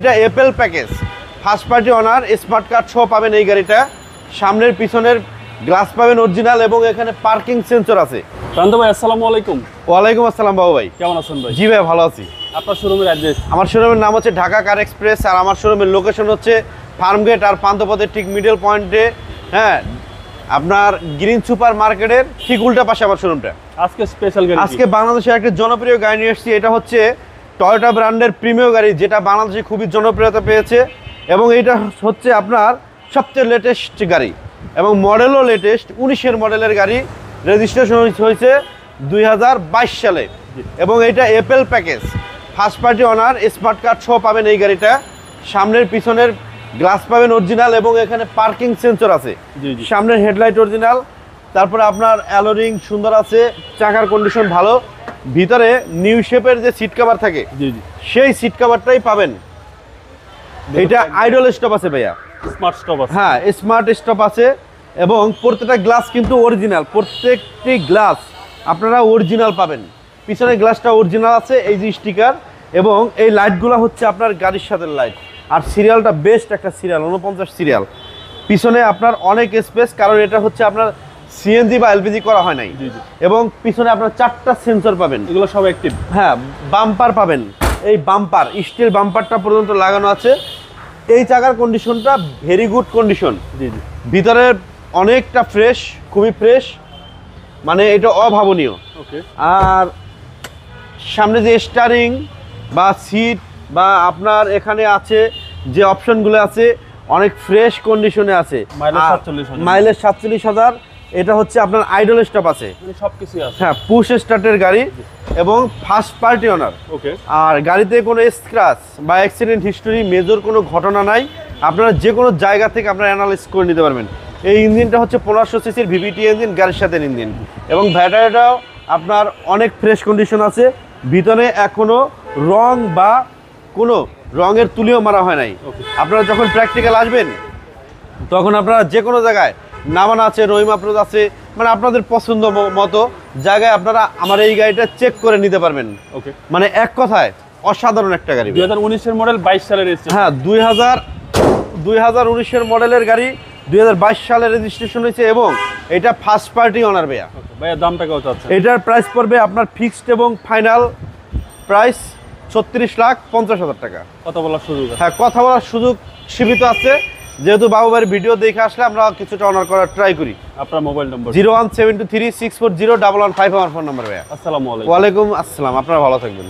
এটা Apple package first party honour smart card সহ পাবেন এই গাড়িটা। সামনের পিছনের গ্লাস পাবেন অরিজিনাল এবং এখানে পার্কিং সেন্সর আছে। প্রান্ত ভাই আসসালামু আলাইকুম। ওয়ালাইকুম আসসালাম বাবু ভাই, কেমন আছেন ভাই? জি ভাই ভালো আছি। আপনার শোরুমের অ্যাড্রেস? আমার শোরুমের নাম হচ্ছে ঢাকা কার এক্সপ্রেস, আর আমার শোরুমের লোকেশন হচ্ছে ফার্মগেট আর পান্থপথের ঠিক মিডল পয়েন্টে, হ্যাঁ আপনার গ্রিন সুপার মার্কেটের ঠিক উল্টা পাশে আমার শোরুমটা। আজকে স্পেশাল গাড়ি, আজকে বাংলাদেশের একটা জনপ্রিয় গাড়ি নিয়ে এসেছি। এটা হচ্ছে টয়োটা ব্র্যান্ডের প্রিমিয়াম গাড়ি, যেটা বাংলাদেশে খুবই জনপ্রিয়তা পেয়েছে এবং এটা হচ্ছে আপনার সবচেয়ে লেটেস্ট গাড়ি এবং মডেলও লেটেস্ট। 19-এর মডেলের গাড়ি, রেজিস্ট্রেশন হয়েছে 2022 সালে এবং এটা Apple package first party honour smart card সহ পাবেন এই গাড়িটা। সামনের পিছনের গ্লাস পাবেন অরিজিনাল এবং এখানে পার্কিং সেন্সর আছে। সামনের হেডলাইট অরিজিনাল, তারপরে আপনার অ্যালোরিং সুন্দর আছে, চাকার কন্ডিশন ভালো, ভিতরে নিউ শেপের যে সিট কভার থাকে সেই সিট কভারটাই পাবেন। এটা আইডল স্টপ আছে ভাইয়া, স্মার্ট স্টপ আছে। হ্যাঁ স্মার্ট স্টপ আছে এবং প্রত্যেকটা গ্লাস কিন্তু অরিজিনাল, প্রত্যেকটি গ্লাস আপনারা অরিজিনাল পাবেন। পিছনের গ্লাসটা অরিজিনাল আছে, এই যে স্টিকার, এবং এই লাইটগুলো হচ্ছে আপনার গাড়ির সাথে লাইট। আর সিরিয়ালটা বেস্ট একটা সিরিয়াল, 49 সিরিয়াল। পিছনে আপনার অনেক স্পেস, কারণ এটা হচ্ছে আপনার সিএনজি বা এলপিজি করা হয় নাই। এবং পিছনে আপনার 4টা সেন্সর পাবেন, এগুলো সব অ্যাক্টিভ। হ্যাঁ বাম্পার পাবেন, এই বাম্পার স্টিল বাম্পারটা পর্যন্ত লাগানো আছে। এই চাকার কন্ডিশনটা ভেরি গুড কন্ডিশন। ভিতরে অনেকটা ফ্রেশ, খুবই ফ্রেশ, মানে এটা অভাবনীয়। আর সামনে যে স্টারিং বা সিট বা আপনার এখানে আছে যে অপশনগুলো আছে অনেক ফ্রেশ কন্ডিশনে আছে। মাইলেজ 47,000। এটা হচ্ছে আপনার আইডল স্টপ আছে, সবকিছু আছে। হ্যাঁ পুশ স্টার্টের গাড়ি এবং ফার্স্ট পার্টি অনার। আর গাড়িতে কোনো স্ক্র্যাচ বা অ্যাক্সিডেন্ট হিস্টোরি মেজর কোনো ঘটনা নাই। আপনারা যে কোনো জায়গা থেকে আপনারা অ্যানালাইজ করে নিতে পারবেন। এই ইঞ্জিনটা হচ্ছে 1500 সিসির ভিভিটি ইঞ্জিন, গাড়ির সাথে ইঞ্জিন, এবং ব্যাটারিটাও আপনার অনেক ফ্রেশ কন্ডিশন আছে। ভিতরে এখনো রং বা কোনো রঙের তুলিও মারা হয় নাই। আপনারা যখন প্র্যাকটিক্যাল আসবেন তখন আপনারা যে কোনো জায়গায় নামান আছে, রহিম আপ্রোজ আছে, মানে আপনাদের পছন্দ মতো জায়গায় আপনারা আমার এই গাড়িটা চেক করে নিতে পারবেন। মানে এক কথায় অসাধারণ একটা গাড়ি। 2019-এর মডেল, 22 সালের রেজিস্ট্রেশন। হ্যাঁ 2019-এর মডেলের গাড়ি, 2022 সালে রেজিস্ট্রেশন হয়েছে এবং এটা ফার্স্ট পার্টি অনার ভাইয়া। ভাইয়া দামটা কত আছে? এটার প্রাইস পড়বে আপনার ফিক্সড এবং ফাইনাল প্রাইস 36,50,000 টাকা। কথা বলার সুযোগ আছে? হ্যাঁ কথা বলার সুযোগ সীমিত আছে, যেহেতু বাবু ভাইয়ের ভিডিও দেখে আসলে আমরা কিছুটা অনার করার ট্রাই করি। আপনার মোবাইল নম্বর? 01723640115 আমার ফোন নাম্বার ভাইয়া। আসসালামু আলাইকুম। ওয়ালাইকুম আসসালাম, আপনারা ভালো থাকবেন।